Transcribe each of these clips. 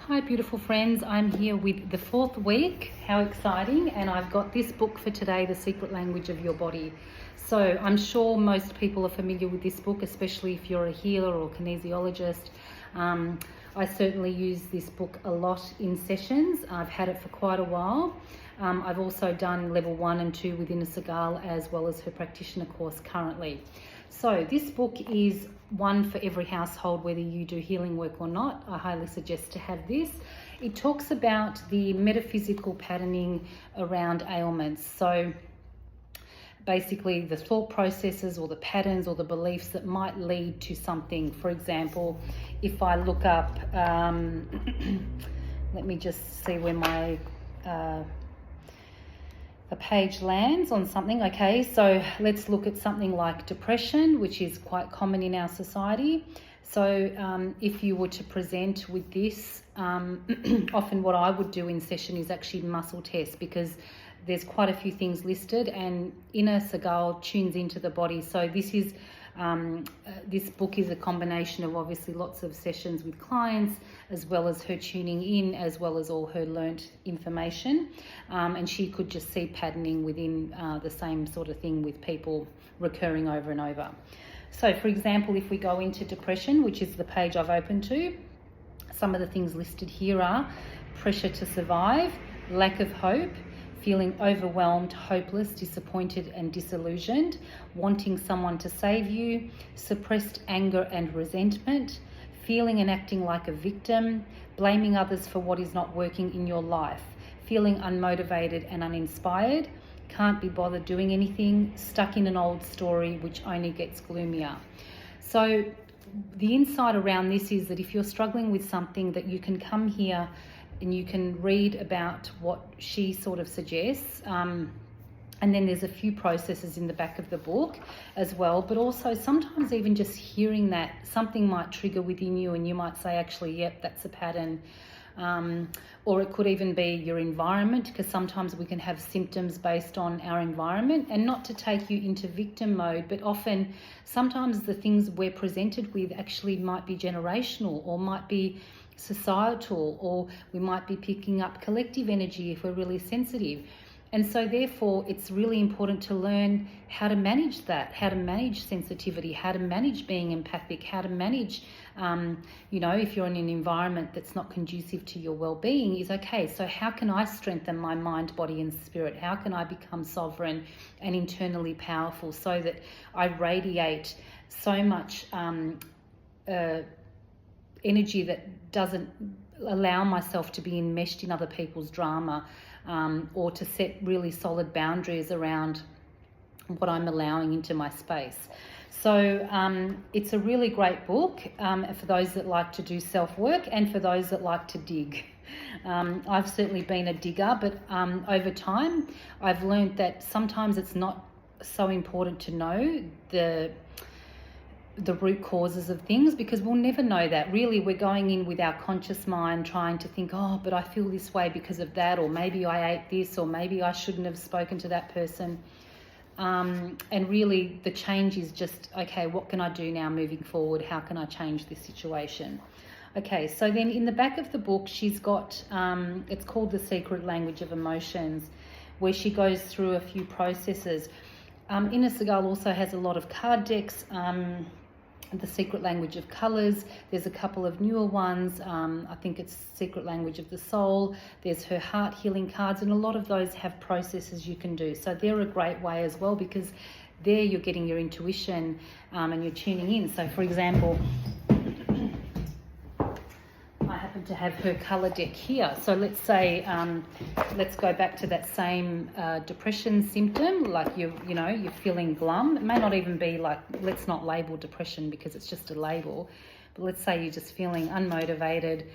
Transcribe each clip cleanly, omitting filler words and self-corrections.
Hi beautiful friends, I'm here with the 4th week. How exciting. And I've got this book for today, The Secret Language of Your Body. So I'm sure most people are familiar with this book, especially if you're a healer or kinesiologist. I certainly use this book a lot in sessions. I've had it for quite a while. I've also done level 1 and 2 with Inna Segal, as well as her practitioner course currently. So this book is one for every household, whether you do healing work or not. I highly suggest to have this. It talks about the metaphysical patterning around ailments. So basically the thought processes or the patterns or the beliefs that might lead to something. For example, if I look up, let me just see where my the page lands on something. Okay, so let's look at something like depression, which is quite common in our society. So if you were to present with this, often what I would do in session is actually muscle test, because there's quite a few things listed, and Inna Segal tunes into the body. So this is this book is a combination of obviously lots of sessions with clients, as well as her tuning in, as well as all her learnt information, and she could just see patterning within the same sort of thing with people recurring over and over. So for example, if we go into depression, which is the page I've opened to, some of the things listed here are pressure to survive, lack of hope, feeling overwhelmed, hopeless, disappointed and disillusioned, wanting someone to save you, suppressed anger and resentment, feeling and acting like a victim, blaming others for what is not working in your life, feeling unmotivated and uninspired, can't be bothered doing anything, stuck in an old story which only gets gloomier. So the insight around this is that if you're struggling with something, that you can come here and you can read about what she sort of suggests. And then there's a few processes in the back of the book as well, but also sometimes even just hearing that something might trigger within you and you might say, actually, yep, that's a pattern. Or it could even be your environment, because sometimes we can have symptoms based on our environment, and not to take you into victim mode, but often sometimes the things we're presented with actually might be generational or might be societal, or we might be picking up collective energy if we're really sensitive. And so therefore it's really important to learn how to manage that, how to manage sensitivity, how to manage being empathic, how to manage, if you're in an environment that's not conducive to your well-being, is okay, so how can I strengthen my mind, body and spirit? How can I become sovereign and internally powerful so that I radiate so much energy that doesn't allow myself to be enmeshed in other people's drama, or to set really solid boundaries around what I'm allowing into my space. So it's a really great book for those that like to do self-work and for those that like to dig. I've certainly been a digger, but over time I've learned that sometimes it's not so important to know the root causes of things, because we'll never know that. Really, we're going in with our conscious mind trying to think, oh, but I feel this way because of that, or maybe I ate this, or maybe I shouldn't have spoken to that person. And really the change is just, okay, what can I do now moving forward? How can I change this situation? Okay, so then in the back of the book, she's got, it's called The Secret Language of Emotions, where she goes through a few processes. Inna Segal also has a lot of card decks, The Secret Language of Colours. There's a couple of newer ones. I think it's Secret Language of the Soul. There's her heart healing cards, and a lot of those have processes you can do. So they're a great way as well, because there you're getting your intuition and you're tuning in. So for example, I happen to have her colour deck here. So let's say, let's go back to that same depression symptom, like you're feeling glum. It may not even be like, let's not label depression because it's just a label, but let's say you're just feeling unmotivated,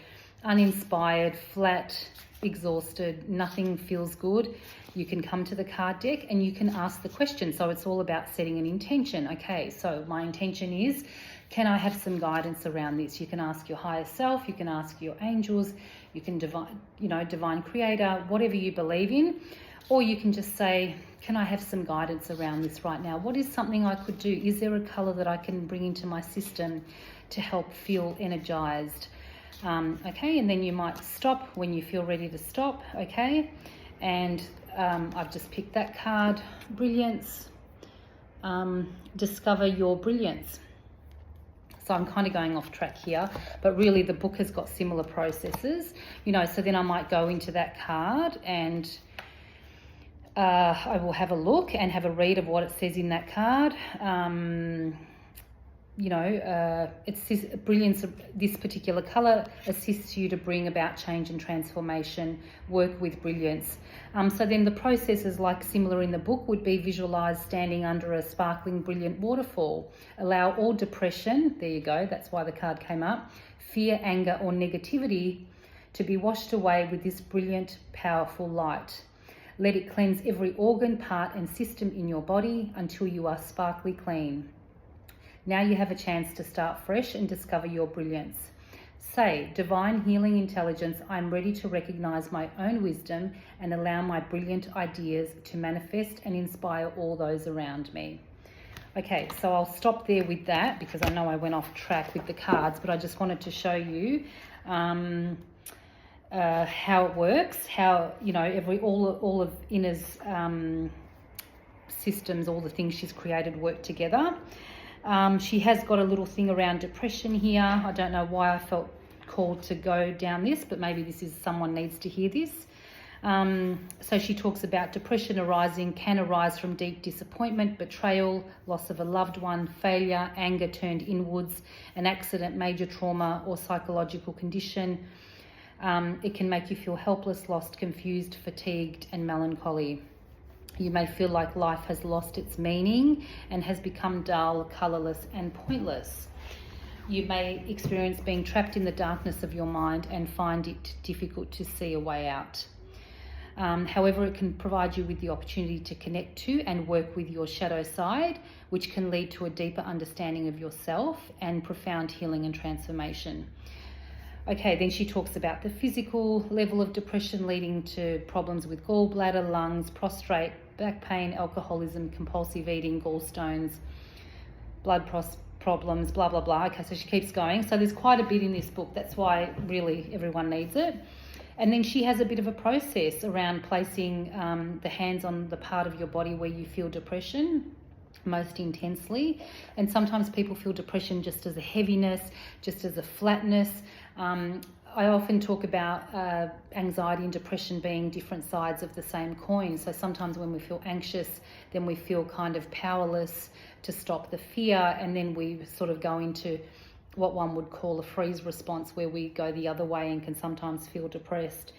uninspired, flat, exhausted, nothing feels good. You can come to the card deck and you can ask the question. So it's all about setting an intention. Okay, so my intention is, can I have some guidance around this? You can ask your higher self, you can ask your angels, you can divine creator, whatever you believe in, or you can just say, can I have some guidance around this right now? What is something I could do? Is there a color that I can bring into my system to help feel energized? Okay, and then you might stop when you feel ready to stop, okay? And I've just picked that card, Brilliance. Discover your brilliance. So I'm kind of going off track here, but really the book has got similar processes, you know, so then I might go into that card and I will have a look and have a read of what it says in that card. It says brilliance, this particular colour assists you to bring about change and transformation, work with brilliance. So then the processes, like similar in the book, would be visualise standing under a sparkling brilliant waterfall. Allow all depression, there you go, that's why the card came up, fear, anger or negativity to be washed away with this brilliant, powerful light. Let it cleanse every organ, part and system in your body until you are sparkly clean. Now you have a chance to start fresh and discover your brilliance. Say, divine healing intelligence, I'm ready to recognize my own wisdom and allow my brilliant ideas to manifest and inspire all those around me. Okay, so I'll stop there with that because I know I went off track with the cards, but I just wanted to show you how it works, how, you know, all of Ina's systems, all the things she's created work together. She has got a little thing around depression here. I don't know why I felt called to go down this, but maybe this is someone needs to hear this. So she talks about depression can arise from deep disappointment, betrayal, loss of a loved one, failure, anger turned inwards, an accident, major trauma or psychological condition. It can make you feel helpless, lost, confused, fatigued and melancholy. You may feel like life has lost its meaning and has become dull, colourless and pointless. You may experience being trapped in the darkness of your mind and find it difficult to see a way out. However, it can provide you with the opportunity to connect to and work with your shadow side, which can lead to a deeper understanding of yourself and profound healing and transformation. Okay, then she talks about the physical level of depression leading to problems with gallbladder, lungs, prostate, back pain, alcoholism, compulsive eating, gallstones, blood problems, blah, blah, blah. Okay, so she keeps going. So there's quite a bit in this book. That's why really everyone needs it. And then she has a bit of a process around placing the hands on the part of your body where you feel depression most intensely. And sometimes people feel depression just as a heaviness, just as a flatness. I often talk about anxiety and depression being different sides of the same coin. So sometimes when we feel anxious, then we feel kind of powerless to stop the fear, and then we sort of go into what one would call a freeze response, where we go the other way and can sometimes feel depressed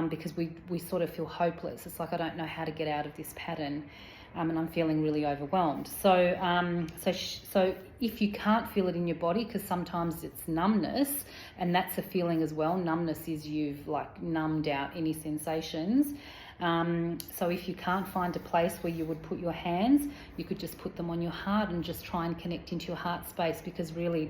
because we sort of feel hopeless. It's like, I don't know how to get out of this pattern. And I'm feeling really overwhelmed. So if you can't feel it in your body, because sometimes it's numbness, and that's a feeling as well. Numbness is you've like numbed out any sensations. So if you can't find a place where you would put your hands, you could just put them on your heart and just try and connect into your heart space, because really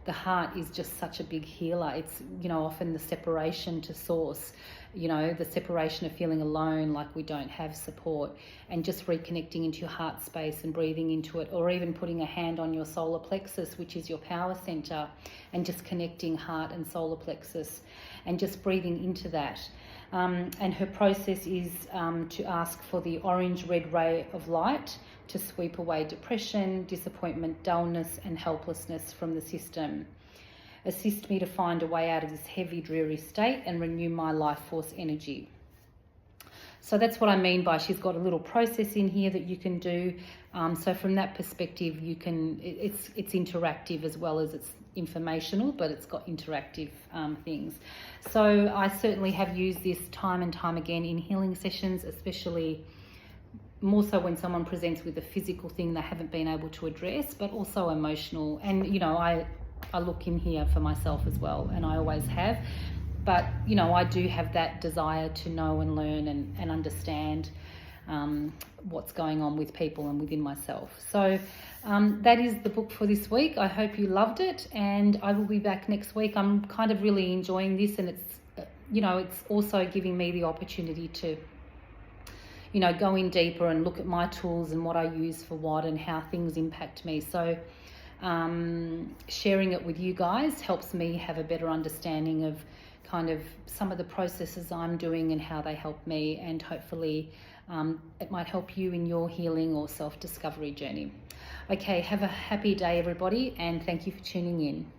the heart is just such a big healer. It's, you know, often the separation to source, you know, the separation of feeling alone, like we don't have support, and just reconnecting into your heart space and breathing into it, or even putting a hand on your solar plexus, which is your power center, and just connecting heart and solar plexus and just breathing into that. And her process is to ask for the orange-red ray of light to sweep away depression, disappointment, dullness and helplessness from the system. Assist me to find a way out of this heavy, dreary state and renew my life force energy. So that's what I mean by she's got a little process in here that you can do. So from that perspective, you can, it's interactive as well as it's informational, but it's got interactive things. So I certainly have used this time and time again in healing sessions, especially more so when someone presents with a physical thing they haven't been able to address, but also emotional. And, you know, I look in here for myself as well, and I always have. But, you know, I do have that desire to know and learn and understand what's going on with people and within myself. So that is the book for this week. I hope you loved it, and I will be back next week. I'm kind of really enjoying this, and it's, you know, it's also giving me the opportunity to, you know, go in deeper and look at my tools and what I use for what and how things impact me. So sharing it with you guys helps me have a better understanding of kind of some of the processes I'm doing and how they help me, and hopefully it might help you in your healing or self-discovery journey. Okay, have a happy day everybody, and thank you for tuning in.